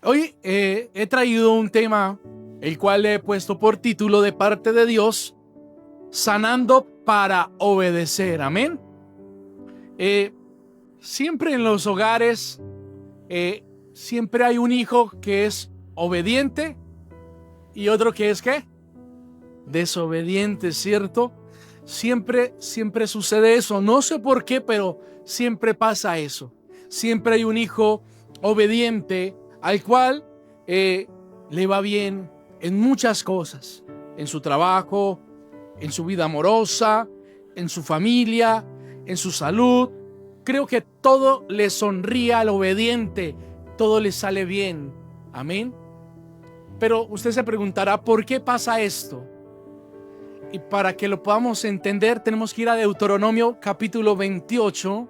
Hoy he traído un tema, el cual le he puesto por título de parte de Dios, sanando para obedecer. Amén. Siempre en los hogares, siempre hay un hijo que es obediente y otro que es ¿qué? Desobediente, ¿cierto? Siempre sucede eso. No sé por qué, pero siempre pasa eso. Siempre hay un hijo obediente al cual le va bien en muchas cosas, en su trabajo, en su vida amorosa, en su familia, en su salud. Creo que todo le sonríe al obediente, todo le sale bien. Amén. Pero usted se preguntará, ¿por qué pasa esto? Y para que lo podamos entender, tenemos que ir a Deuteronomio capítulo 28,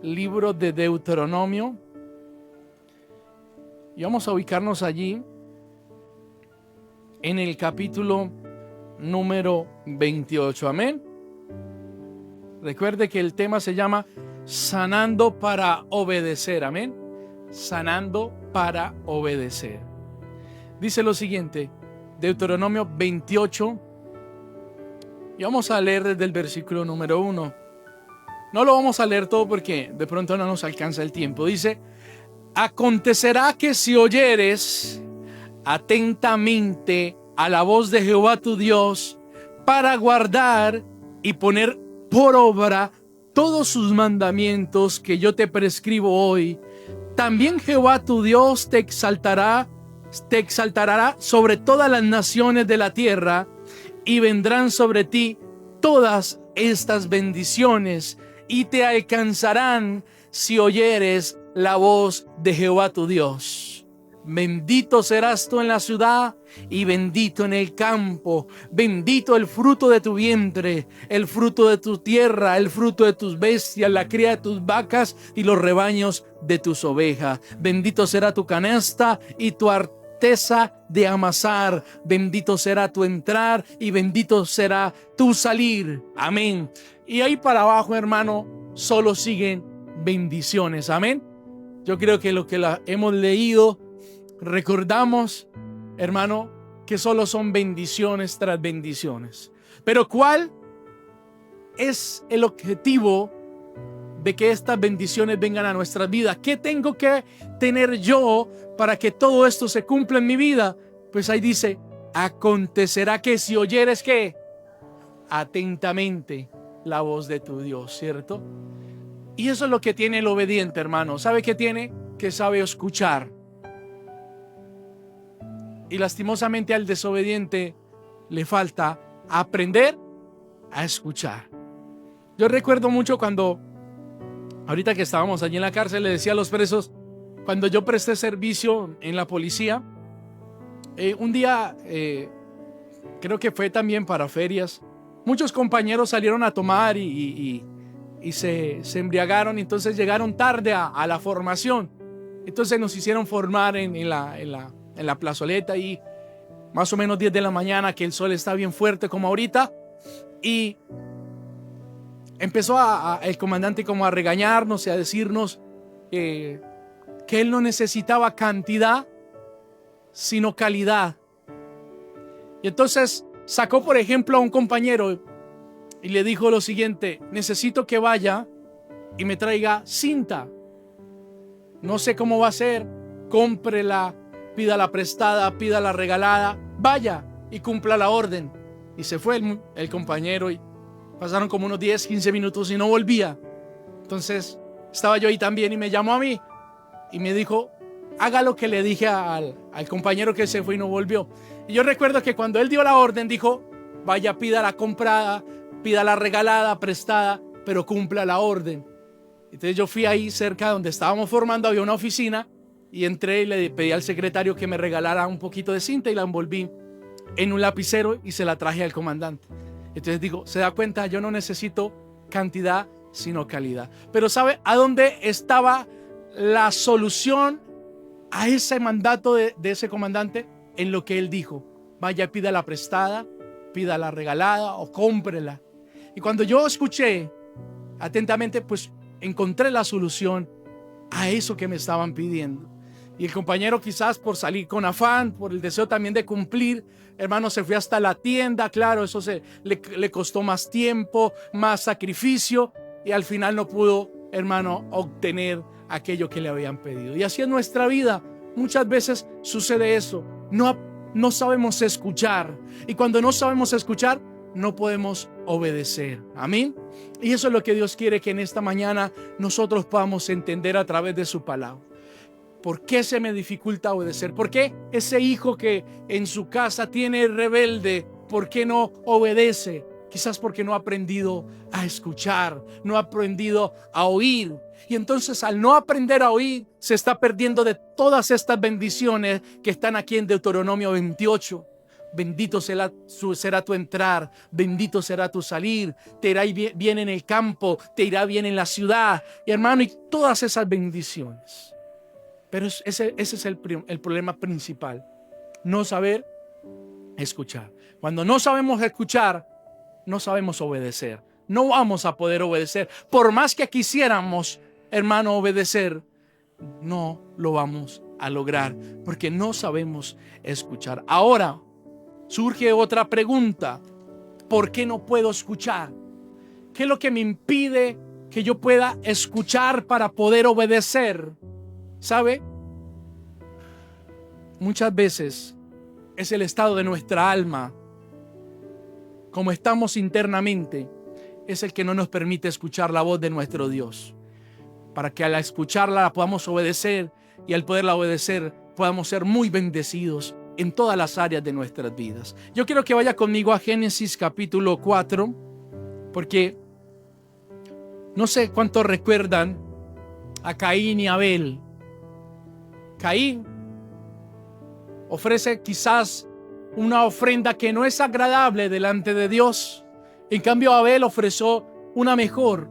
libro de Deuteronomio. Y vamos a ubicarnos allí en el capítulo número 28. Amén. Recuerde que el tema se llama sanando para obedecer. Amén. Sanando para obedecer. Dice lo siguiente, Deuteronomio 28. Y vamos a leer desde el versículo número 1. No lo vamos a leer todo porque de pronto no nos alcanza el tiempo. Dice: acontecerá que si oyeres atentamente a la voz de Jehová tu Dios, para guardar y poner por obra todos sus mandamientos que yo te prescribo hoy, también Jehová tu Dios te exaltará sobre todas las naciones de la tierra, y vendrán sobre ti todas estas bendiciones, y te alcanzarán si oyeres la voz de Jehová tu Dios. Bendito serás tú en la ciudad y bendito en el campo. Bendito el fruto de tu vientre, el fruto de tu tierra, el fruto de tus bestias, la cría de tus vacas y los rebaños de tus ovejas. Bendito será tu canasta y tu arteza de amasar. Bendito será tu entrar y bendito será tu salir. Amén. Y ahí para abajo, hermano, solo siguen bendiciones. Amén. Yo creo que lo que hemos leído, recordamos, hermano, que solo son bendiciones tras bendiciones. Pero ¿cuál es el objetivo de que estas bendiciones vengan a nuestras vidas? ¿Qué tengo que tener yo para que todo esto se cumpla en mi vida? Pues ahí dice: acontecerá que si oyeres ¿qué? Atentamente la voz de tu Dios, ¿cierto? Y eso es lo que tiene el obediente, hermano. ¿Sabe qué tiene? Que sabe escuchar. Y lastimosamente al desobediente le falta aprender a escuchar. Yo recuerdo mucho cuando, ahorita que estábamos allí en la cárcel, le decía a los presos, cuando yo presté servicio en la policía, un día, creo que fue también para ferias, muchos compañeros salieron a tomar y se embriagaron, y entonces llegaron tarde a la formación. Entonces nos hicieron formar en la plazoleta, y más o menos 10 de la mañana, que el sol está bien fuerte como ahorita, y empezó el comandante como a regañarnos y a decirnos que él no necesitaba cantidad sino calidad. Y entonces sacó por ejemplo a un compañero y le dijo lo siguiente: necesito que vaya y me traiga cinta, no sé cómo va a ser, cómprela, pídala prestada, pídala regalada, vaya y cumpla la orden. Y se fue el compañero, y pasaron como unos 10, 15 minutos y no volvía. Entonces estaba yo ahí también, y me llamó a mí y me dijo: haga lo que le dije al compañero que se fue y no volvió. Y yo recuerdo que cuando él dio la orden, dijo: vaya, pídala comprada, pídala regalada, prestada, pero cumpla la orden. Entonces yo fui ahí cerca donde estábamos formando, había una oficina, y entré y le pedí al secretario que me regalara un poquito de cinta, y la envolví en un lapicero y se la traje al comandante. Entonces digo, se da cuenta, yo no necesito cantidad sino calidad. Pero ¿sabe a dónde estaba la solución a ese mandato de ese comandante? En lo que él dijo: vaya, pídala prestada, pídala regalada o cómprela. Y cuando yo escuché atentamente, pues encontré la solución a eso que me estaban pidiendo. Y el compañero, quizás por salir con afán, por el deseo también de cumplir, hermano, se fue hasta la tienda. Claro, eso le costó más tiempo, más sacrificio, y al final no pudo, hermano, obtener aquello que le habían pedido. Y así en nuestra vida muchas veces sucede eso. No sabemos escuchar, y cuando no sabemos escuchar, no podemos obedecer. Amén. Y eso es lo que Dios quiere que en esta mañana nosotros podamos entender a través de su palabra. ¿Por qué se me dificulta obedecer? ¿Por qué ese hijo que en su casa tiene rebelde, por qué no obedece? Quizás porque no ha aprendido a escuchar, no ha aprendido a oír. Y entonces, al no aprender a oír, se está perdiendo de todas estas bendiciones que están aquí en Deuteronomio 28. Bendito será tu entrar, bendito será tu salir, te irá bien en el campo, te irá bien en la ciudad, y hermano, y todas esas bendiciones. Pero ese es el problema principal: no saber escuchar. Cuando no sabemos escuchar, no sabemos obedecer. No vamos a poder obedecer. Por más que quisiéramos, hermano, obedecer, no lo vamos a lograr, porque no sabemos escuchar. Ahora surge otra pregunta: ¿por qué no puedo escuchar? ¿Qué es lo que me impide que yo pueda escuchar para poder obedecer? ¿Sabe? Muchas veces es el estado de nuestra alma, como estamos internamente, es el que no nos permite escuchar la voz de nuestro Dios, para que al escucharla la podamos obedecer, y al poderla obedecer podamos ser muy bendecidos en todas las áreas de nuestras vidas. Yo quiero que vaya conmigo a Génesis capítulo 4, porque no sé cuántos recuerdan a Caín y Abel. Caín ofrece quizás una ofrenda que no es agradable delante de Dios. En cambio, Abel ofreció una mejor.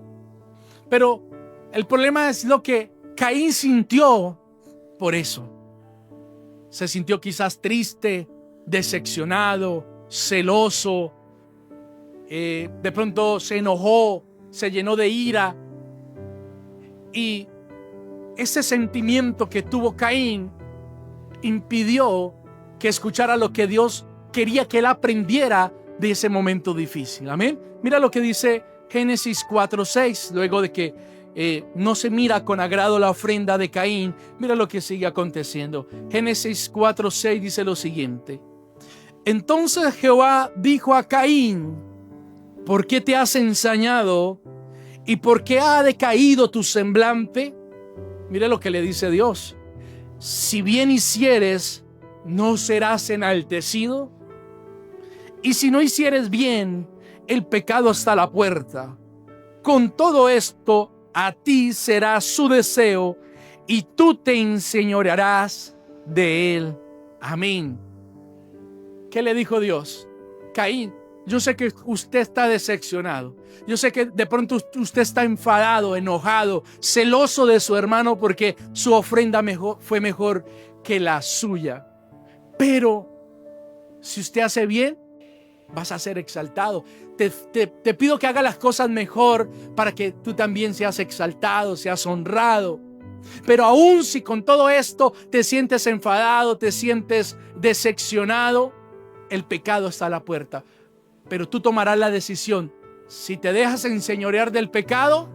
Pero el problema es lo que Caín sintió por eso. Se sintió quizás triste, decepcionado, celoso. De pronto se enojó, se llenó de ira. Y ese sentimiento que tuvo Caín impidió que escuchara lo que Dios quería que él aprendiera de ese momento difícil. Amén. Mira lo que dice Génesis 4:6, luego de que no se mira con agrado la ofrenda de Caín. Mira lo que sigue aconteciendo. Génesis 4:6 dice lo siguiente: entonces Jehová dijo a Caín: ¿por qué te has ensañado y por qué ha decaído tu semblante? Mira lo que le dice Dios: si bien hicieres, ¿no serás enaltecido? Y si no hicieres bien, el pecado está a la puerta. Con todo esto, a ti será su deseo, y tú te enseñorearás de él. Amén. ¿Qué le dijo Dios? Caín, yo sé que usted está decepcionado. Yo sé que de pronto usted está enfadado, enojado, celoso de su hermano porque su ofrenda fue mejor que la suya. Pero si usted hace bien, vas a ser exaltado. Te pido que haga las cosas mejor para que tú también seas exaltado, seas honrado. Pero aún si con todo esto te sientes enfadado, te sientes decepcionado, el pecado está a la puerta. Pero tú tomarás la decisión si te dejas enseñorear del pecado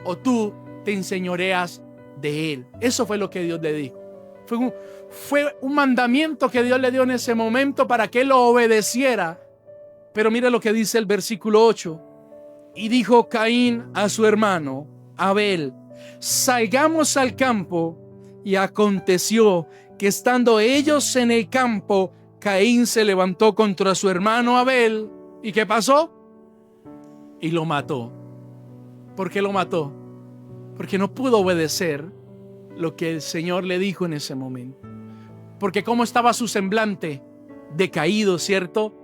o tú te enseñoreas de él. Eso fue lo que Dios le dijo. Fue un mandamiento que Dios le dio en ese momento para que él lo obedeciera. Pero mira lo que dice el versículo 8. Y dijo Caín a su hermano Abel: salgamos al campo. Y aconteció que estando ellos en el campo, Caín se levantó contra su hermano Abel. ¿Y qué pasó? Y lo mató. ¿Por qué lo mató? Porque no pudo obedecer lo que el Señor le dijo en ese momento. Porque cómo estaba su semblante, decaído, ¿cierto?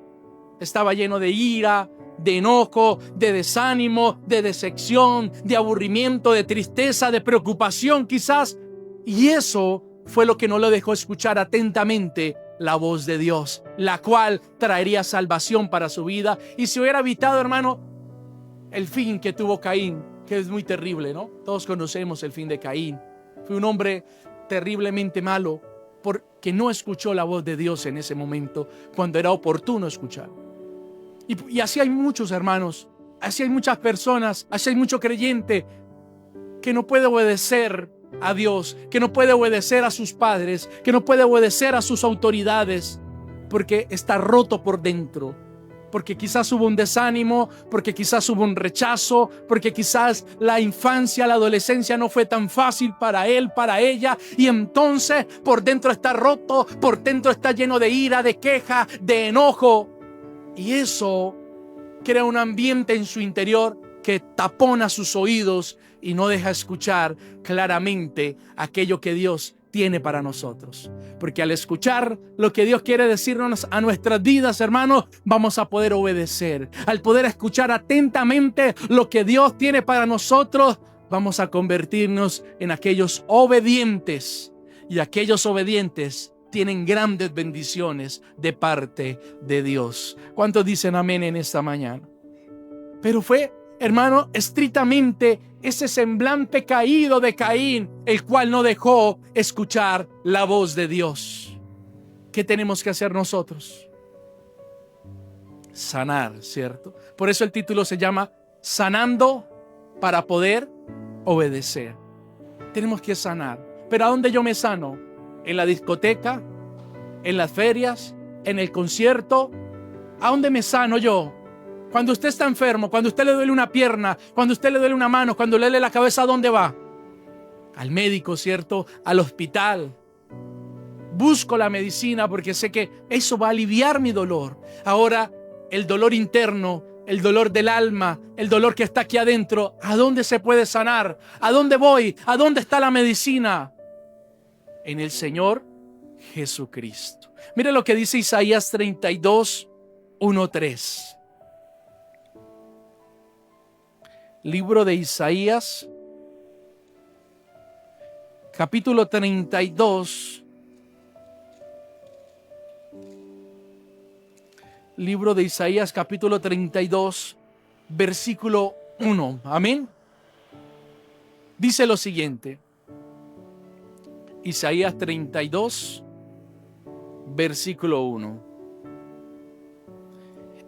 Estaba lleno de ira, de enojo, de desánimo, de decepción, de aburrimiento, de tristeza, de preocupación quizás. Y eso fue lo que no lo dejó escuchar atentamente la voz de Dios, la cual traería salvación para su vida. Y si hubiera evitado, hermano, el fin que tuvo Caín, que es muy terrible, ¿no? Todos conocemos el fin de Caín. Fue un hombre terriblemente malo porque no escuchó la voz de Dios en ese momento cuando era oportuno escuchar. Y así hay muchos hermanos, así hay muchas personas, así hay mucho creyente que no puede obedecer a Dios, que no puede obedecer a sus padres, que no puede obedecer a sus autoridades porque está roto por dentro. Porque quizás hubo un desánimo, porque quizás hubo un rechazo, porque quizás la infancia, la adolescencia no fue tan fácil para él, para ella, y entonces por dentro está roto, por dentro está lleno de ira, de queja, de enojo, y eso crea un ambiente en su interior que tapona sus oídos y no deja escuchar claramente aquello que Dios tiene para nosotros. Porque al escuchar lo que Dios quiere decirnos a nuestras vidas, hermanos, vamos a poder obedecer. Al poder escuchar atentamente lo que Dios tiene para nosotros, vamos a convertirnos en aquellos obedientes. Y aquellos obedientes tienen grandes bendiciones de parte de Dios. ¿Cuántos dicen amén en esta mañana? Pero fue, hermano, estrictamente ese semblante caído de Caín, el cual no dejó escuchar la voz de Dios. ¿Qué tenemos que hacer nosotros? Sanar, ¿cierto? Por eso el título se llama Sanando para poder obedecer. Tenemos que sanar. ¿Pero a dónde yo me sano? ¿En la discoteca? ¿En las ferias? ¿En el concierto? ¿A dónde me sano yo? Cuando usted está enfermo, cuando usted le duele una pierna, cuando usted le duele una mano, cuando le duele la cabeza, ¿a dónde va? Al médico, ¿cierto? Al hospital. Busco la medicina porque sé que eso va a aliviar mi dolor. Ahora, el dolor interno, el dolor del alma, el dolor que está aquí adentro, ¿a dónde se puede sanar? ¿A dónde voy? ¿A dónde está la medicina? En el Señor Jesucristo. Mire lo que dice Isaías 32, 1-3. Libro de Isaías, capítulo 32. Libro de Isaías, capítulo 32, versículo 1. Amén. Dice lo siguiente. Isaías 32, versículo 1.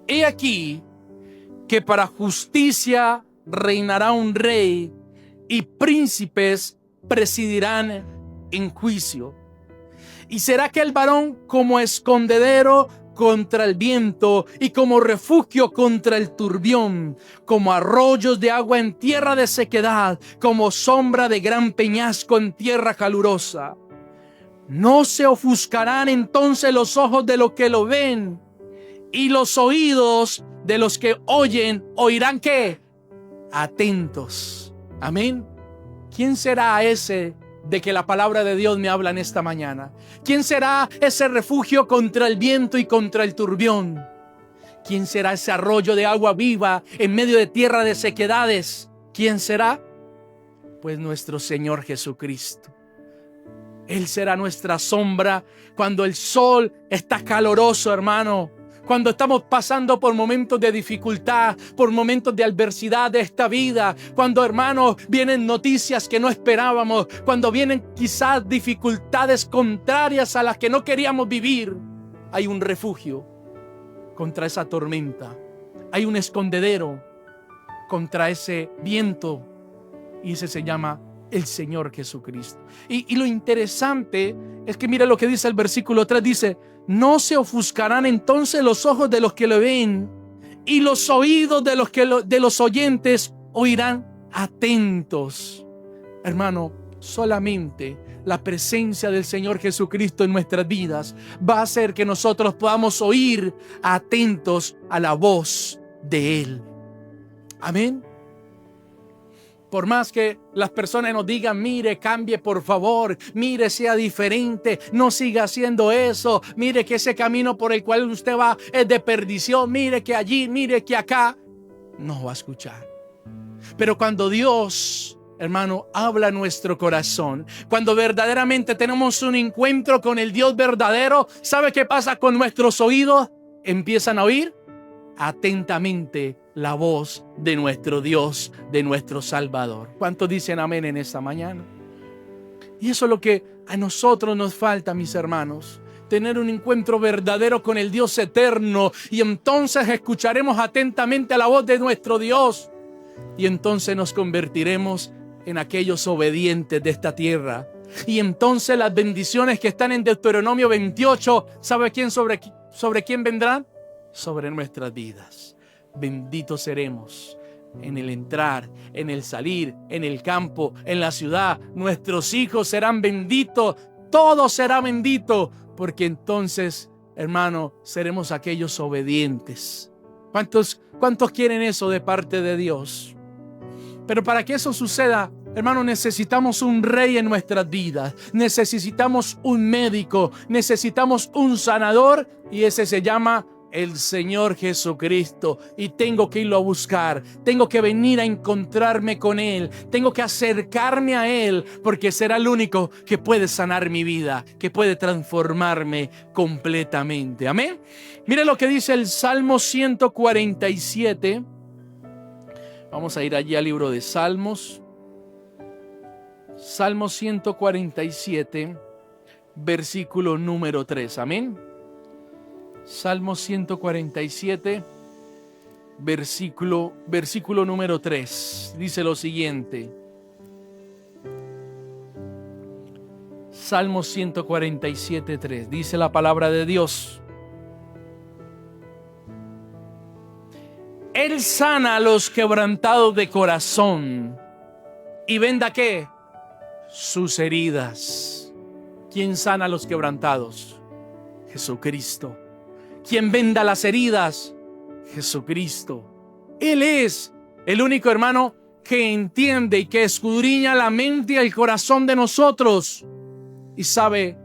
He aquí que para justicia reinará un rey y príncipes presidirán en juicio. Y será aquel varón como escondedero contra el viento y como refugio contra el turbión, como arroyos de agua en tierra de sequedad, como sombra de gran peñasco en tierra calurosa. No se ofuscarán entonces los ojos de los que lo ven, y los oídos de los que oyen oirán ¿qué? Atentos. Amén. ¿Quién será ese de que la palabra de Dios me habla en esta mañana? ¿Quién será ese refugio contra el viento y contra el turbión? ¿Quién será ese arroyo de agua viva en medio de tierra de sequedades? ¿Quién será? Pues nuestro Señor Jesucristo. Él será nuestra sombra cuando el sol está caloroso, hermano. Cuando estamos pasando por momentos de dificultad, por momentos de adversidad de esta vida, cuando, hermanos, vienen noticias que no esperábamos, cuando vienen quizás dificultades contrarias a las que no queríamos vivir, hay un refugio contra esa tormenta, hay un escondedero contra ese viento, y ese se llama el Señor Jesucristo. Y lo interesante es que mira lo que dice el versículo 3, dice: no se ofuscarán entonces los ojos de los que lo ven, y los oídos de los oyentes oirán atentos. Hermano, solamente la presencia del Señor Jesucristo en nuestras vidas va a hacer que nosotros podamos oír atentos a la voz de Él. Amén. Por más que las personas nos digan: mire, cambie por favor, mire, sea diferente, no siga haciendo eso, mire que ese camino por el cual usted va es de perdición, mire que allí, mire que acá, no va a escuchar. Pero cuando Dios, hermano, habla a nuestro corazón, cuando verdaderamente tenemos un encuentro con el Dios verdadero, ¿sabe qué pasa con nuestros oídos? Empiezan a oír atentamente la voz de nuestro Dios, de nuestro Salvador. ¿Cuántos dicen amén en esta mañana? Y eso es lo que a nosotros nos falta, mis hermanos. Tener un encuentro verdadero con el Dios eterno. Y entonces escucharemos atentamente a la voz de nuestro Dios. Y entonces nos convertiremos en aquellos obedientes de esta tierra. Y entonces las bendiciones que están en Deuteronomio 28, ¿sabe quién sobre quién vendrán? Sobre nuestras vidas. Benditos seremos en el entrar, en el salir, en el campo, en la ciudad. Nuestros hijos serán benditos, todo será bendito, porque entonces, hermano, seremos aquellos obedientes. ¿Cuántos quieren eso de parte de Dios? Pero para que eso suceda, hermano, necesitamos un rey en nuestras vidas. Necesitamos un médico, necesitamos un sanador, y ese se llama el Señor Jesucristo. Y tengo que irlo a buscar, tengo que venir a encontrarme con Él, tengo que acercarme a Él, porque será el único que puede sanar mi vida, que puede transformarme completamente. Amén. Mire lo que dice el Salmo 147. Vamos a ir allí al libro de Salmos. Salmo 147, versículo número 3. Amén. Salmo 147, versículo número 3. Dice lo siguiente. Salmo 147, 3. Dice la palabra de Dios. Él sana a los quebrantados de corazón y venda ¿qué? Sus heridas. ¿Quién sana a los quebrantados? Jesucristo. ¿Quién venda las heridas? Jesucristo. Él es el único, hermano, que entiende y que escudriña la mente y el corazón de nosotros y sabe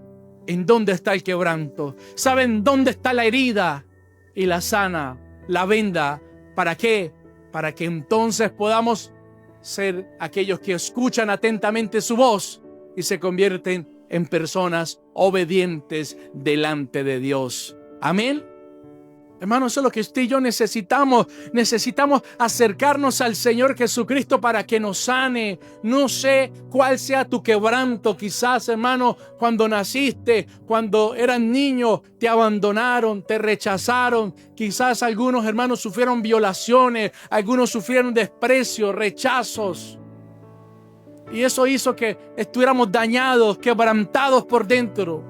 en dónde está el quebranto, sabe en dónde está la herida y la sana, la venda. ¿Para qué? Para que entonces podamos ser aquellos que escuchan atentamente su voz y se convierten en personas obedientes delante de Dios. Amén. Hermano, eso es lo que usted y yo necesitamos. Necesitamos acercarnos al Señor Jesucristo para que nos sane. No sé cuál sea tu quebranto. Quizás, hermano, cuando naciste, cuando eras niño, te abandonaron, te rechazaron. Quizás algunos hermanos sufrieron violaciones, algunos sufrieron desprecio, rechazos. Y eso hizo que estuviéramos dañados, quebrantados por dentro.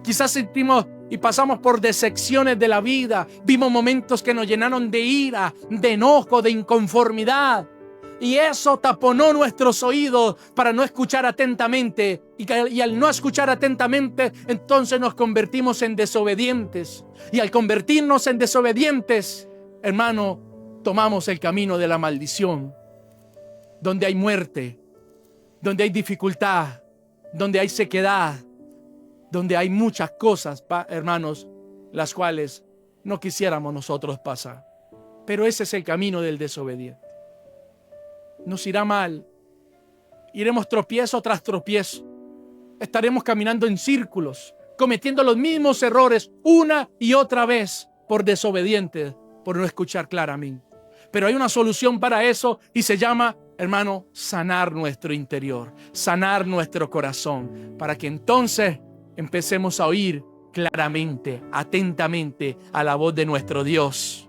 Quizás sentimos y pasamos por decepciones de la vida. Vimos momentos que nos llenaron de ira, de enojo, de inconformidad. Y eso taponó nuestros oídos para no escuchar atentamente. Y al no escuchar atentamente, entonces nos convertimos en desobedientes. Y al convertirnos en desobedientes, hermano, tomamos el camino de la maldición. Donde hay muerte, donde hay dificultad, donde hay sequedad, donde hay muchas cosas, hermanos, las cuales no quisiéramos nosotros pasar. Pero ese es el camino del desobediente. Nos irá mal. Iremos tropiezo tras tropiezo. Estaremos caminando en círculos, cometiendo los mismos errores una y otra vez por desobedientes, por no escuchar claramente. Pero hay una solución para eso y se llama, hermano, sanar nuestro interior, sanar nuestro corazón, para que entonces empecemos a oír claramente, atentamente a la voz de nuestro Dios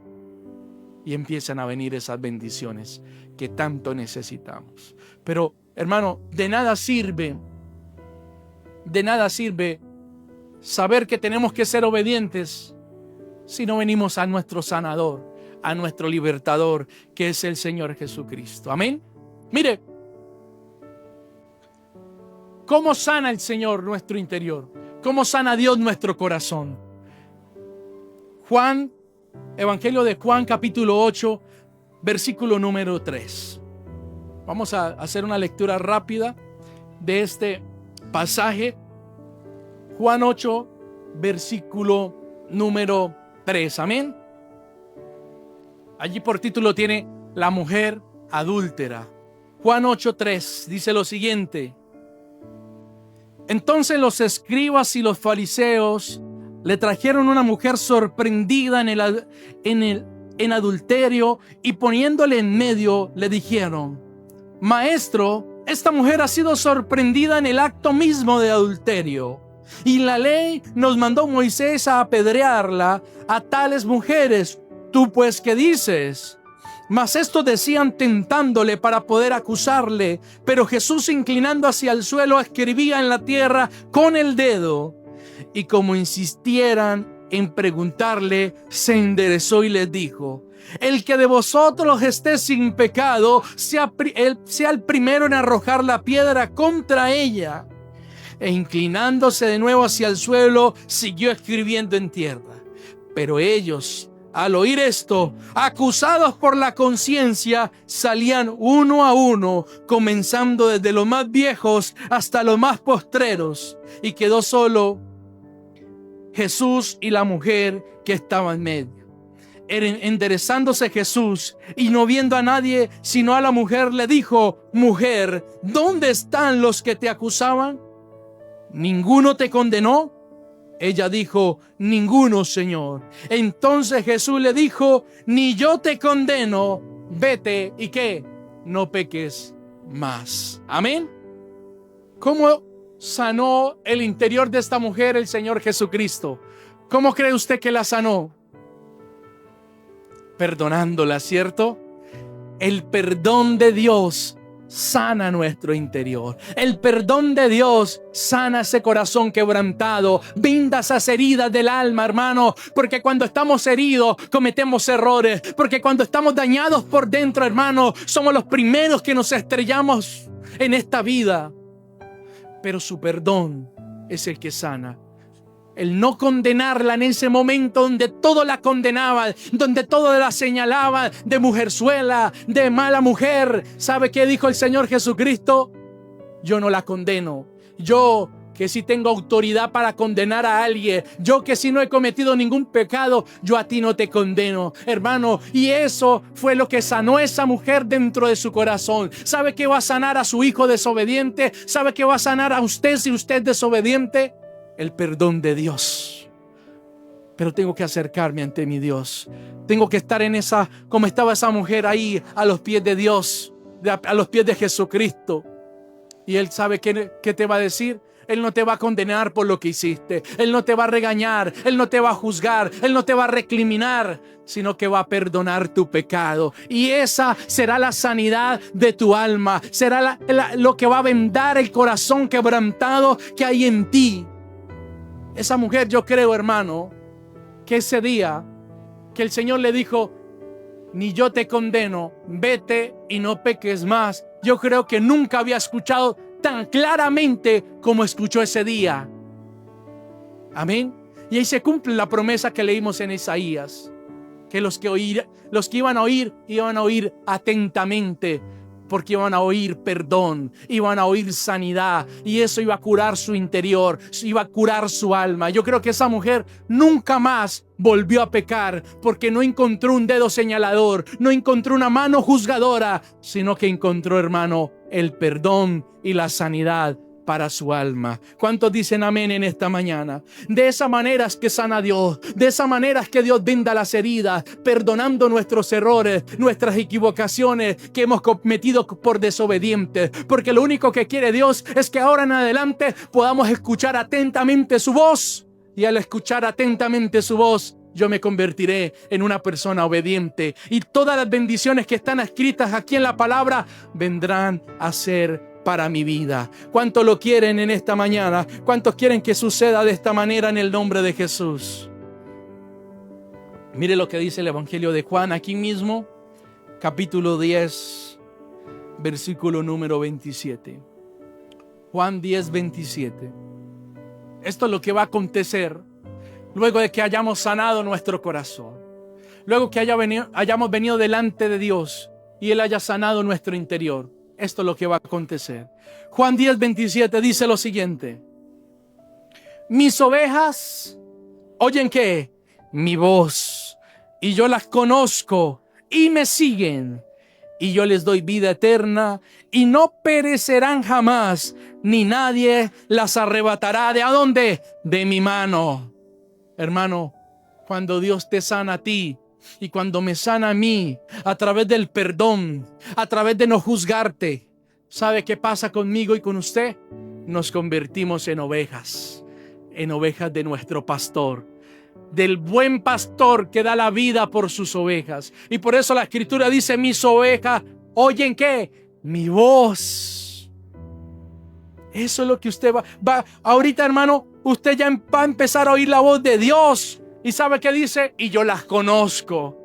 y empiezan a venir esas bendiciones que tanto necesitamos. Pero, hermano, de nada sirve saber que tenemos que ser obedientes si no venimos a nuestro sanador, a nuestro libertador, que es el Señor Jesucristo. Amén. Mire, ¿cómo sana el Señor nuestro interior? ¿Cómo sana Dios nuestro corazón? Evangelio de Juan, capítulo 8, versículo número 3. Vamos a hacer una lectura rápida de este pasaje. Juan 8, versículo número 3. Amén. Allí por título tiene la mujer adúltera. Juan 8:3 dice lo siguiente: entonces los escribas y los fariseos le trajeron una mujer sorprendida en adulterio y poniéndole en medio le dijeron: Maestro, Esta mujer ha sido sorprendida en el acto mismo de adulterio. Y la ley nos mandó Moisés a apedrearla a tales mujeres. ¿Tú pues qué dices? Mas estos decían tentándole para poder acusarle. Pero Jesús, inclinando hacia el suelo, escribía en la tierra con el dedo. Y como insistieran en preguntarle, se enderezó y les dijo: el que de vosotros esté sin pecado, sea el primero en arrojar la piedra contra ella. E inclinándose de nuevo hacia el suelo, siguió escribiendo en tierra. Pero ellos, al oír esto, acusados por la conciencia, salían uno a uno, comenzando desde los más viejos hasta los más postreros. Y quedó solo Jesús y la mujer que estaba en medio. Enderezándose Jesús y no viendo a nadie sino a la mujer, le dijo: mujer, ¿dónde están los que te acusaban? ¿Ninguno te condenó? Ella dijo: ninguno, Señor. Entonces Jesús le dijo: ni yo te condeno, vete y ¿qué? No peques más. Amén. ¿Cómo sanó el interior de esta mujer el Señor Jesucristo? ¿Cómo cree usted que la sanó? Perdonándola, ¿cierto? El perdón de Dios sana nuestro interior. El perdón de Dios sana ese corazón quebrantado, venda esas heridas del alma, hermano, porque cuando estamos heridos cometemos errores, porque cuando estamos dañados por dentro, hermano, somos los primeros que nos estrellamos en esta vida. Pero su perdón es el que sana. El no condenarla en ese momento donde todo la condenaba, donde todo la señalaba de mujerzuela, de mala mujer. ¿Sabe qué dijo el Señor Jesucristo? Yo no la condeno. Yo que sí tengo autoridad para condenar a alguien, yo que sí no he cometido ningún pecado, yo a ti no te condeno, hermano. Y eso fue lo que sanó a esa mujer dentro de su corazón. ¿Sabe qué va a sanar a su hijo desobediente? ¿Sabe qué va a sanar a usted si usted es desobediente? El perdón de Dios. Pero tengo que acercarme ante mi Dios. Tengo que estar en esa, como estaba esa mujer ahí, a los pies de Dios, a los pies de Jesucristo. Y Él sabe qué te va a decir. Él no te va a condenar por lo que hiciste. Él no te va a regañar. Él no te va a juzgar. Él no te va a recriminar, sino que va a perdonar tu pecado. Y esa será la sanidad de tu alma. Será lo que va a vendar el corazón quebrantado que hay en ti. Esa mujer, yo creo, hermano, que ese día que el Señor le dijo: ni yo te condeno, vete y no peques más, yo creo que nunca había escuchado tan claramente como escuchó ese día. Amén. Y ahí se cumple la promesa que leímos en Isaías, que los que iban a oír atentamente, porque iban a oír perdón, iban a oír sanidad, y eso iba a curar su interior, iba a curar su alma. Yo creo que esa mujer nunca más volvió a pecar, porque no encontró un dedo señalador, no encontró una mano juzgadora, sino que encontró, hermano, el perdón y la sanidad para su alma. ¿Cuántos dicen amén en esta mañana? De esa manera es que sana Dios. De esa manera es que Dios venda las heridas, perdonando nuestros errores, nuestras equivocaciones que hemos cometido por desobedientes. Porque lo único que quiere Dios es que ahora en adelante podamos escuchar atentamente su voz. Y al escuchar atentamente su voz, yo me convertiré en una persona obediente. Y todas las bendiciones que están escritas aquí en la palabra vendrán a ser para mi vida. ¿Cuántos lo quieren en esta mañana? ¿Cuántos quieren que suceda de esta manera en el nombre de Jesús? Mire lo que dice el Evangelio de Juan aquí mismo, capítulo 10, versículo número 27. Juan 10, 27. Esto es lo que va a acontecer luego de que hayamos sanado nuestro corazón. Luego que hayamos venido delante de Dios y Él haya sanado nuestro interior. Esto es lo que va a acontecer. Juan 10, 27 dice lo siguiente: mis ovejas oyen ¿qué? Mi voz, y yo las conozco y me siguen, y yo les doy vida eterna y no perecerán jamás, ni nadie las arrebatará. ¿De a dónde? De mi mano. Hermano, cuando Dios te sana a ti, y cuando me sana a mí, a través del perdón, a través de no juzgarte, ¿sabe qué pasa conmigo y con usted? Nos convertimos en ovejas de nuestro pastor, del buen pastor que da la vida por sus ovejas. Y por eso la Escritura dice: mis ovejas oyen ¿qué? Mi voz. Eso es lo que usted va ahorita, hermano. Usted ya va a empezar a oír la voz de Dios. ¿Y sabe qué dice? Y yo las conozco.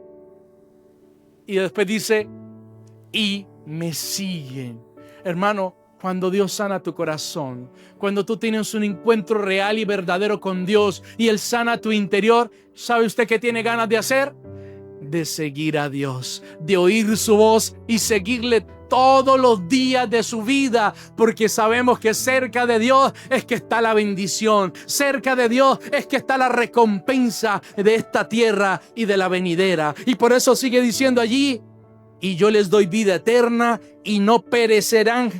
Y después dice: y me siguen. Hermano, cuando Dios sana tu corazón, cuando tú tienes un encuentro real y verdadero con Dios y Él sana tu interior, ¿sabe usted qué tiene ganas de hacer? De seguir a Dios, de oír su voz y seguirle todos los días de su vida, porque sabemos que cerca de Dios es que está la bendición, cerca de Dios es que está la recompensa de esta tierra y de la venidera. Y por eso sigue diciendo allí: y yo les doy vida eterna y no perecerán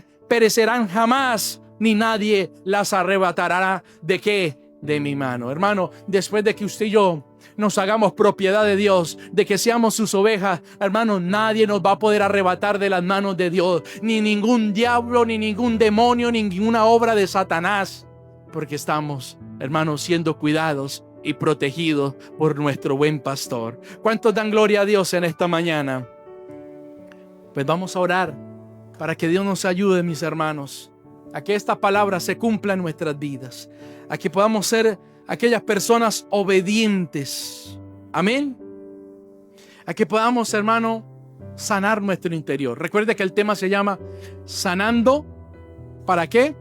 jamás, ni nadie las arrebatará ¿de qué? De mi mano. Hermano, después de que usted y yo nos hagamos propiedad de Dios, de que seamos sus ovejas, hermano, nadie nos va a poder arrebatar de las manos de Dios, ni ningún diablo, ni ningún demonio, ni ninguna obra de Satanás, porque estamos, hermanos, siendo cuidados y protegidos por nuestro buen pastor. ¿Cuántos dan gloria a Dios en esta mañana? Pues vamos a orar para que Dios nos ayude, mis hermanos, a que esta palabra se cumpla en nuestras vidas, a que podamos ser aquellas personas obedientes. Amén. A que podamos, hermano, sanar nuestro interior. Recuerde que el tema se llama sanando. ¿Para qué?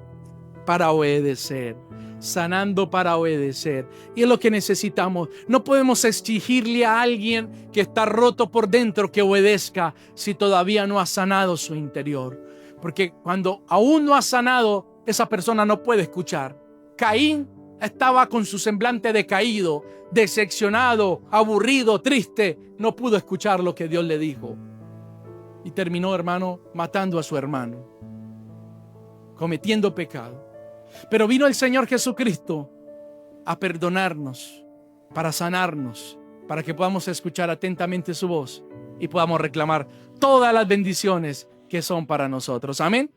Para obedecer. Sanando para obedecer. Y es lo que necesitamos. No podemos exigirle a alguien que está roto por dentro que obedezca si todavía no ha sanado su interior. Porque cuando aún no ha sanado, esa persona no puede escuchar. Caín estaba con su semblante decaído, decepcionado, aburrido, triste. No pudo escuchar lo que Dios le dijo. Y terminó, hermano, matando a su hermano, cometiendo pecado. Pero vino el Señor Jesucristo a perdonarnos, para sanarnos, para que podamos escuchar atentamente su voz y podamos reclamar todas las bendiciones que son para nosotros. Amén.